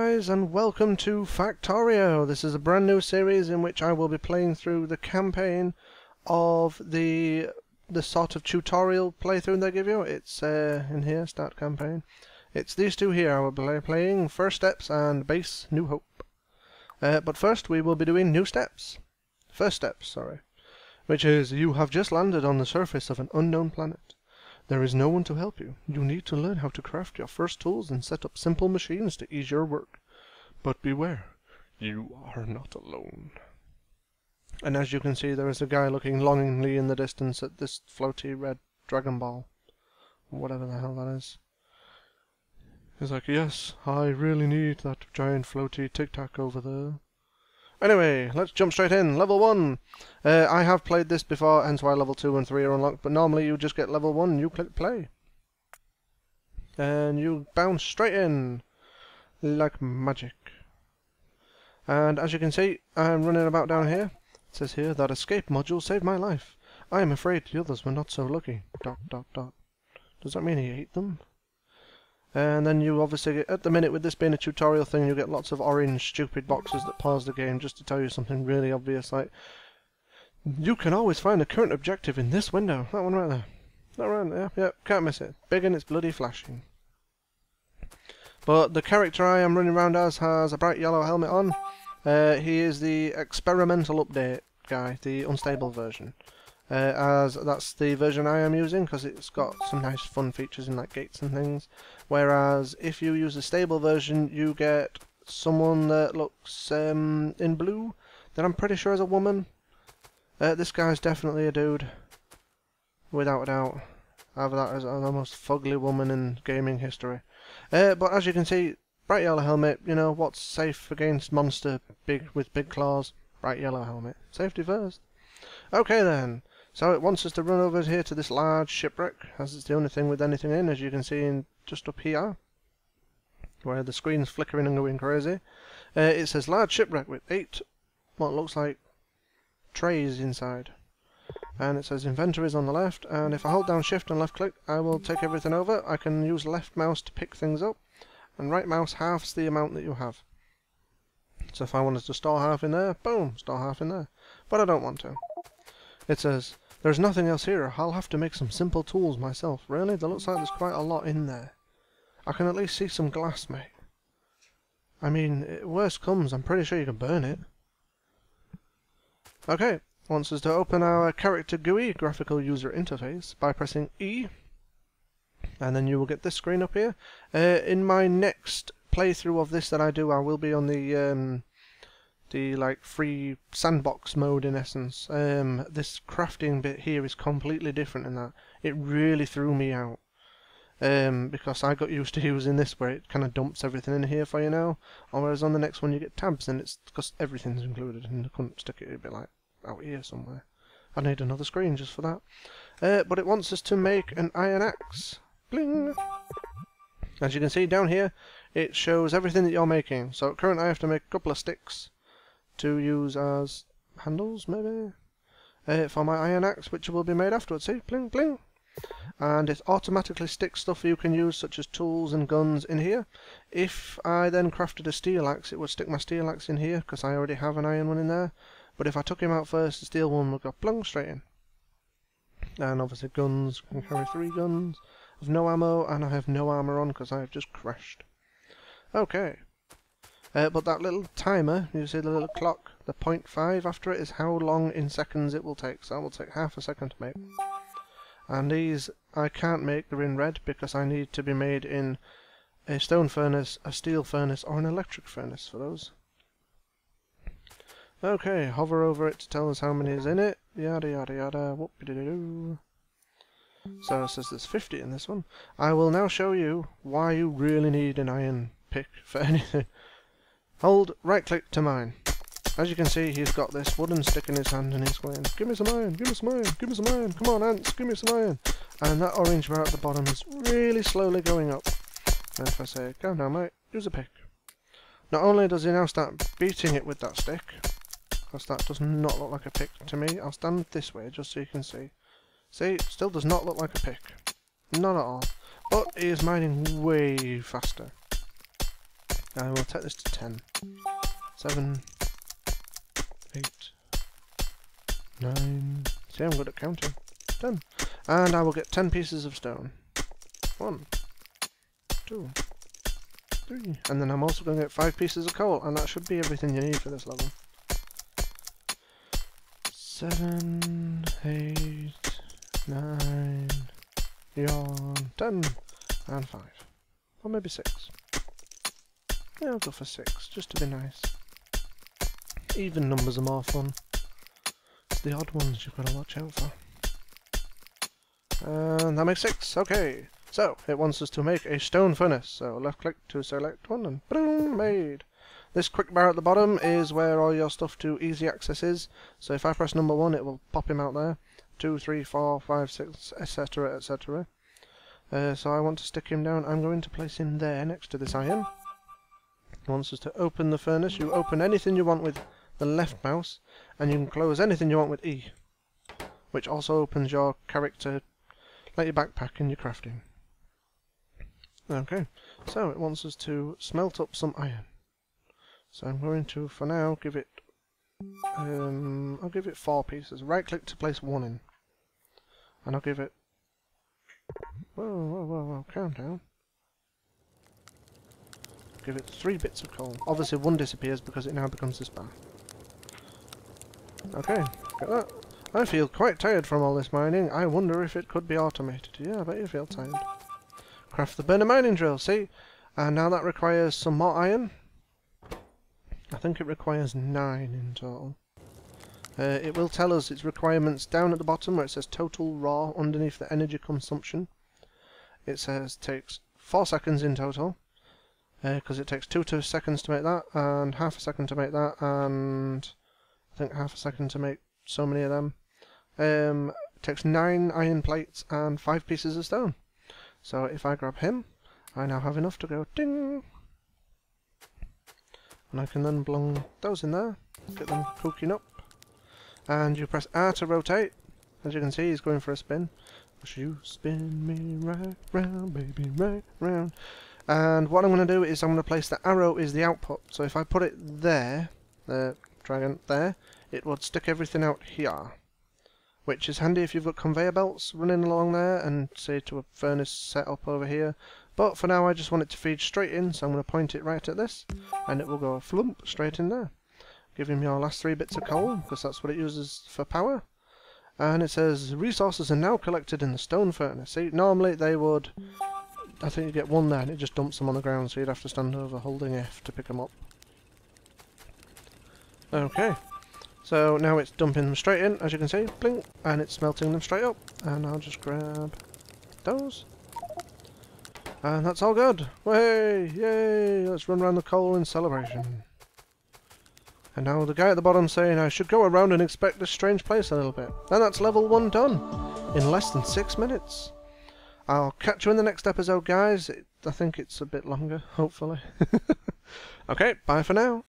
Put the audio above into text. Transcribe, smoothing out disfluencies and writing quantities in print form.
guys, and welcome to Factorio. This is a brand new series in which I will be playing through the campaign of the sort of tutorial playthrough they give you. It's in here, start campaign. It's these two here I will be playing, First Steps and Base New Hope. But first we will be doing New Steps. First Steps, sorry. Which is, you have just landed on the surface of an unknown planet. There is no one to help you. You need to learn how to craft your first tools and set up simple machines to ease your work. But beware, you are not alone. And as you can see, there is a guy looking longingly in the distance at this floaty red Dragon Ball. Whatever the hell that is. He's like, yes, I really need that giant floaty tic-tac over there. Anyway, let's jump straight in. Level 1. I have played this before, hence why level 2 and 3 are unlocked, but normally you just get level 1 and you click play. And you bounce straight in, like magic. And as you can see, I'm running about down here. It says here, that escape module saved my life. I am afraid the others were not so lucky. ... Does that mean he ate them? And then you obviously get, at the minute with this being a tutorial thing, you get lots of orange stupid boxes that pause the game just to tell you something really obvious, like you can always find the current objective in this window. That one right there. That right there. Yep, can't miss it. Big and it's bloody flashing. But the character I am running around as has a bright yellow helmet on. He is the experimental update guy, the unstable version. As that's the version I am using because it's got some nice fun features in like gates and things. Whereas if you use the stable version, you get someone that looks in blue that I'm pretty sure is a woman. This guy's definitely a dude, without a doubt. Either that is the most fugly woman in gaming history. But as you can see, bright yellow helmet. You know what's safe against monster with big claws? Bright yellow helmet. Safety first. Okay then. So it wants us to run over here to this large shipwreck, as it's the only thing with anything in, as you can see just up here, where the screen's flickering and going crazy. It says large shipwreck with 8, what looks like trays inside. And it says inventories on the left, and if I hold down shift and left click, I will take everything over. I can use left mouse to pick things up, and right mouse halves the amount that you have. So if I wanted to store half in there, boom, store half in there. But I don't want to. It says, there's nothing else here. I'll have to make some simple tools myself. Really? There looks like there's quite a lot in there. I can at least see some glass, mate. I mean, worst comes, I'm pretty sure you can burn it. Okay. Wants us to open our character GUI, graphical user interface, by pressing E. And then you will get this screen up here. In my next playthrough of this that I do, I will be on the like free sandbox mode in essence. This crafting bit here is completely different in that. It really threw me out. Because I got used to using this where it kind of dumps everything in here for you now. Whereas on the next one you get tabs and it's because everything's included and I couldn't stick it a bit like out here somewhere. I need another screen just for that. But it wants us to make an iron axe. Bling! As you can see down here, it shows everything that you're making. So currently I have to make a couple of sticks to use as handles, maybe, for my iron axe, which will be made afterwards. See, bling, bling, and it automatically sticks stuff you can use, such as tools and guns, in here. If I then crafted a steel axe, it would stick my steel axe in here because I already have an iron one in there. But if I took him out first, the steel one would go plung straight in. And obviously, guns can carry 3 guns. I have no ammo, and I have no armor on because I have just crashed. Okay. But that little timer, you see the little clock, the 0.5 after it is how long in seconds it will take. So that will take half a second to make. And these I can't make, they're in red, because I need to be made in a stone furnace, a steel furnace, or an electric furnace for those. Okay, hover over it to tell us how many is in it. Yada yada yada, whoop-de-doo. So it says there's 50 in this one. I will now show you why you really need an iron pick for anything. Hold right click to mine. As you can see, he's got this wooden stick in his hand and he's going, give me some iron, give me some iron, give me some iron, come on ants, give me some iron. And that orange bar at the bottom is really slowly going up. And if I say, calm down mate, use a pick. Not only does he now start beating it with that stick, because that does not look like a pick to me. I'll stand this way just so you can see. See, it still does not look like a pick. Not at all. But he is mining way faster. I will take this to 10. 7, 8, 9. See, I'm good at counting. 10. And I will get 10 pieces of stone. 1, 2, 3. And then I'm also going to get 5 pieces of coal, and that should be everything you need for this level. 7, 8, 9, 10, and 5. Or maybe 6. Yeah, I'll go for 6, just to be nice. Even numbers are more fun. It's the odd ones you've got to watch out for. And that makes 6, okay. So, it wants us to make a stone furnace. So, left click to select one, and boom, made. This quick bar at the bottom is where all your stuff to easy access is. So if I press number 1, it will pop him out there. 2, 3, 4, 5, 6, etc, etc. So I want to stick him down. I'm going to place him there next to this iron. It wants us to open the furnace. You open anything you want with the left mouse, and you can close anything you want with E, which also opens your character, like your backpack and your crafting. Okay, so it wants us to smelt up some iron. So I'm going to, for now, give it, I'll give it 4 pieces. Right click to place 1 in. And I'll give it, whoa, calm down. Give it 3 bits of coal. Obviously 1 disappears because it now becomes this bar. Okay, get that. I feel quite tired from all this mining. I wonder if it could be automated. Yeah, I bet you feel tired. Craft the burner mining drill, see? And now that requires some more iron. I think it requires 9 in total. It will tell us its requirements down at the bottom where it says total raw underneath the energy consumption. It says takes 4 seconds in total, because it takes 2 seconds to make that, and half a second to make that, and I think half a second to make so many of them. It takes 9 iron plates and 5 pieces of stone. So if I grab him, I now have enough to go ding! And I can then belong those in there, get them cooking up. And you press R to rotate. As you can see, he's going for a spin. Cause you spin me right round, baby, right round. And what I'm going to do is I'm going to place the arrow is the output. So if I put it there, try again, there, it would stick everything out here. Which is handy if you've got conveyor belts running along there and say to a furnace set up over here. But for now I just want it to feed straight in, so I'm going to point it right at this, and it will go flump straight in there. Give him your last 3 bits of coal, because that's what it uses for power. And it says, resources are now collected in the stone furnace. See, normally they would, I think you get 1 there, and it just dumps them on the ground, so you'd have to stand over holding F to pick them up. Okay, so now it's dumping them straight in, as you can see, blink, and it's smelting them straight up. And I'll just grab those. And that's all good. Way, yay! Let's run around the coal in celebration. And now the guy at the bottom saying I should go around and inspect this strange place a little bit. And that's level 1 done in less than 6 minutes. I'll catch you in the next episode, guys. I think it's a bit longer, hopefully. Okay, bye for now.